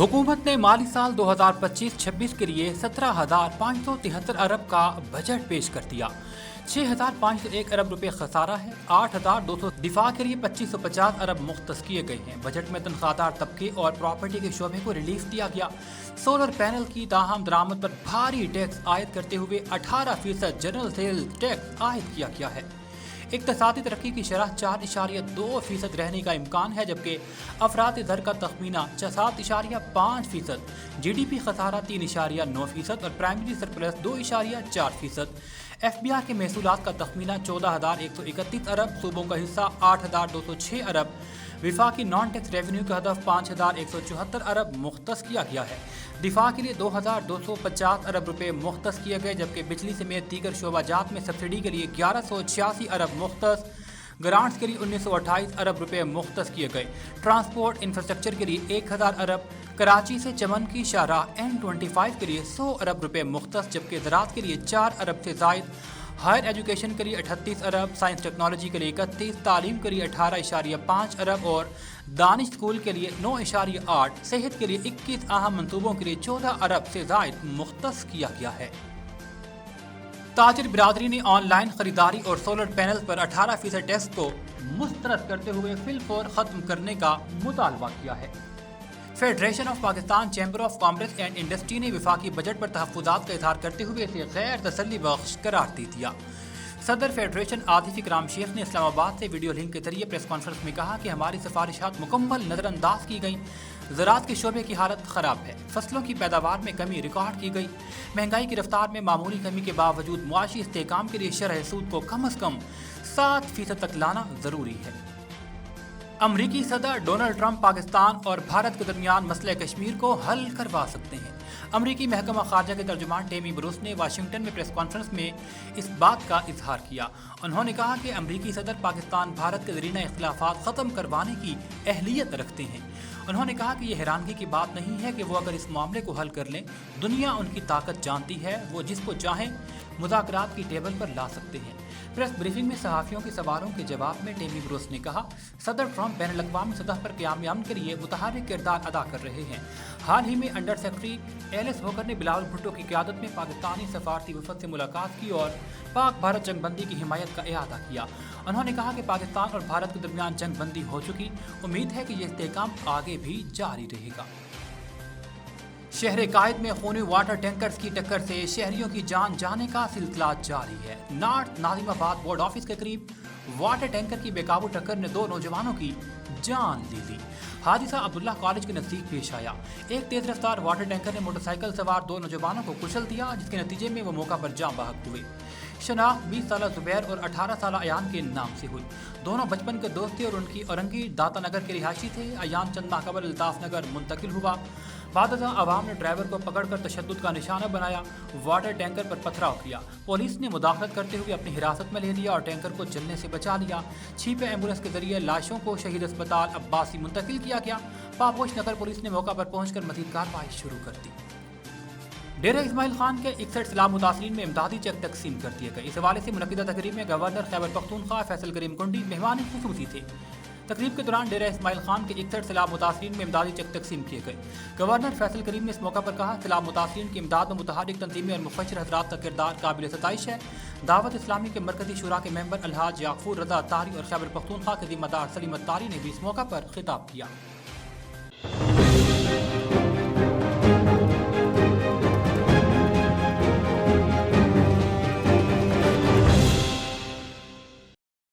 हुकूमत ने माली साल 2025-26 के लिए 17,573 अरब का बजट पेश कर दिया। 6,501 अरब रुपए खसारा है। 8,200 दिफा के लिए 2,550 अरब मुख्तस किए गए हैं। बजट में तनख्वाहदार तबके और प्रॉपर्टी के शोबे को रिलीफ दिया गया। सोलर पैनल की ताहम दरामद पर भारी टैक्स आयद करते हुए 18% जनरल सेल्स टैक्स आयद किया गया है। इक्तसादी तरक्की की शरह 4.2% रहने का इम्कान है, जबकि अफराद दर का तखमीना 7.5%, GDP खसारा 3.9% और प्राइमरी सरप्लस 2.4%। FBR के महसूलात का तखमीना 14,131 अरब, सूबों का हिस्सा 8,206 अरब, विफाकी नॉन टैक्स रेवेन्यू का हदफ 5,174 अरब मुख्तस किया गया है। दिफा के लिए 2,250 अरब रुपए मुख्तस किए गए, जबकि बिजली समेत दीगर शोबाजात में सब्सिडी के लिए 1186 अरब मुख्तस, ग्रांट्स के लिए 1928 अरब रुपए मुख्तस किए गए। ट्रांसपोर्ट इंफ्रास्ट्रक्चर के लिए 1,000 अरब, कराची से चमन की शाहराह N25 के लिए 100 अरब रुपए मुख्तस, जबकि ज़राअत के लिए 4 अरब से ज़ायद, हायर एजुकेशन के लिए 38 अरब, साइंस टेक्नोलॉजी के लिए 31, तालीम के लिए 18.5 अरब और दानिश स्कूल के लिए 9.8, सेहत के लिए 21 अहम मनसूबों के लिए 14 अरब से ज़ायद मुख्तस किया गया है। ताजिर बिरादरी ने ऑनलाइन खरीदारी और सोलर पैनल पर 18% टैक्स को मुस्तरद करते हुए फिलफौर ख़त्म करने का मुतालबा किया है। Federation of Pakistan chamber of commerce and industry ने वफाकी बजट पर तहफ़्फ़ुज़ात का इज़हार करते हुए इसे गैर तसल्ली बख्श करार दे दिया। सदर फेडरेशन आतिफ इकराम शेख ने इस्लामाबाद से वीडियो लिंक के जरिए प्रेस कॉन्फ्रेंस में कहा कि हमारी सिफारिशात मुकम्मल नज़रअंदाज की गई। ज़राअत के शोबे की हालत ख़राब है, फसलों की पैदावार में कमी रिकॉर्ड की गई। महंगाई की रफ्तार में मामूली कमी के बावजूद मुआशी इस्तेहकाम के लिए शरह सूद को कम अज़ कम 7% तक लाना ज़रूरी है। अमरीकी सदर डोनाल्ड ट्रंप पाकिस्तान और भारत के दरमियान मसले कश्मीर को हल करवा सकते हैं। अमरीकी महकमा खारजा के तर्जुमान टेमी ब्रूस ने वाशिंगटन में प्रेस कॉन्फ्रेंस में इस बात का इजहार किया। उन्होंने कहा कि अमरीकी सदर पाकिस्तान भारत के ज़रीना इख्तिलाफात ख़त्म करवाने की अहलियत रखते हैं। उन्होंने कहा कि यह हैरानगी की बात नहीं है कि वो अगर इस मामले को हल कर लें, दुनिया उनकी ताकत जानती है, वो जिसको चाहें मुज़ाकरात की टेबल पर ला सकते हैं। प्रेस ब्रीफिंग में सहाफ़ियों के सवालों के जवाब में टेमी ब्रूस ने कहा, सदर ट्रंप बैनुल-अक़वामी सतह पर क़याम अमन के लिए मुतहर्रिक किरदार अदा कर रहे हैं। हाल ही में अंडर सेक्रेटरी एलिस होकर ने बिलावल भुट्टो की क़यादत में पाकिस्तानी सफारती वफ़द से मुलाकात की और पाक भारत जंगबंदी की हिमायत का इआदा किया। उन्होंने कहा कि पाकिस्तान और भारत के दरमियान जंगबंदी हो चुकी, उम्मीद है कि ये इस्तेहकाम आगे भी जारी रहेगा। शहर कायद में खूनी वाटर टैंकर्स की टक्कर से शहरियों की जान जाने का सिलसिला जारी है। नॉर्थ नाजिमाबाद बोर्ड ऑफिस के करीब वाटर टैंकर की बेकाबू टक्कर ने 2 नौजवानों की जान ले ली। हादसा अब्दुल्ला कॉलेज के नज़दीक पेश आया। एक तेज रफ्तार वाटर टैंकर ने मोटरसाइकिल सवार 2 नौजवानों को कुचल दिया, जिसके नतीजे में वो मौका पर जाँ बहक हुए। शनाख्त 20 साल ज़ुबैर और 18 साल अयान के नाम से हुई। दोनों बचपन के दोस्त थे और उनकी औरंगी दाता नगर के रिहायशी थे। अयान चंद माह कबल अल्ताफ नगर मुंतकिल हुआ। बाद अवाम ने ड्राइवर को पकड़कर तशद्दुद का निशाना बनाया, वाटर टैंकर पर पथराव किया। पुलिस ने मुदाखलत करते हुए अपनी हिरासत में ले लिया और टैंकर को जलने से बचा लिया। छिपे एम्बुलेंस के जरिए लाशों को शहीद अस्पताल अब्बासी मुंतकिल किया गया। पापोश नगर पुलिस ने मौका पर पहुंचकर मज़ीद कार्रवाई शुरू कर दी। डेरा इस्माइल खान के 61 सैलाब मुतासरीन में इमदादी चेक तकसीम कर दिए गए। इस हवाले से मुनक़िदा तकरीब में गवर्नर खैबर पख्तूनख्वा फैसल करीम कुंडी मेहमान खुसूसी थे। तकरीब के दौरान डेरा इस्माइल खान के 61 सैलाब मुतासरीन में इमदादी चेक तकसीम किए गए। गवर्नर फैसल करीम ने इस मौका पर कहा, सैलाब मुतासरीन की इमदाद में मुतहर्रिक तंजीमें और मुफ़क्किर हज़रात का किरदार काबिल सताइश है। दावत इस्लामी के मरकज़ी शुरा के मेंबर अलहाज याकूब रज़ा अत्तारी और खैबर पख्तूनख्वा के ज़िम्मेदार सलीम अत्तारी ने भी इस मौका पर खिताब किया।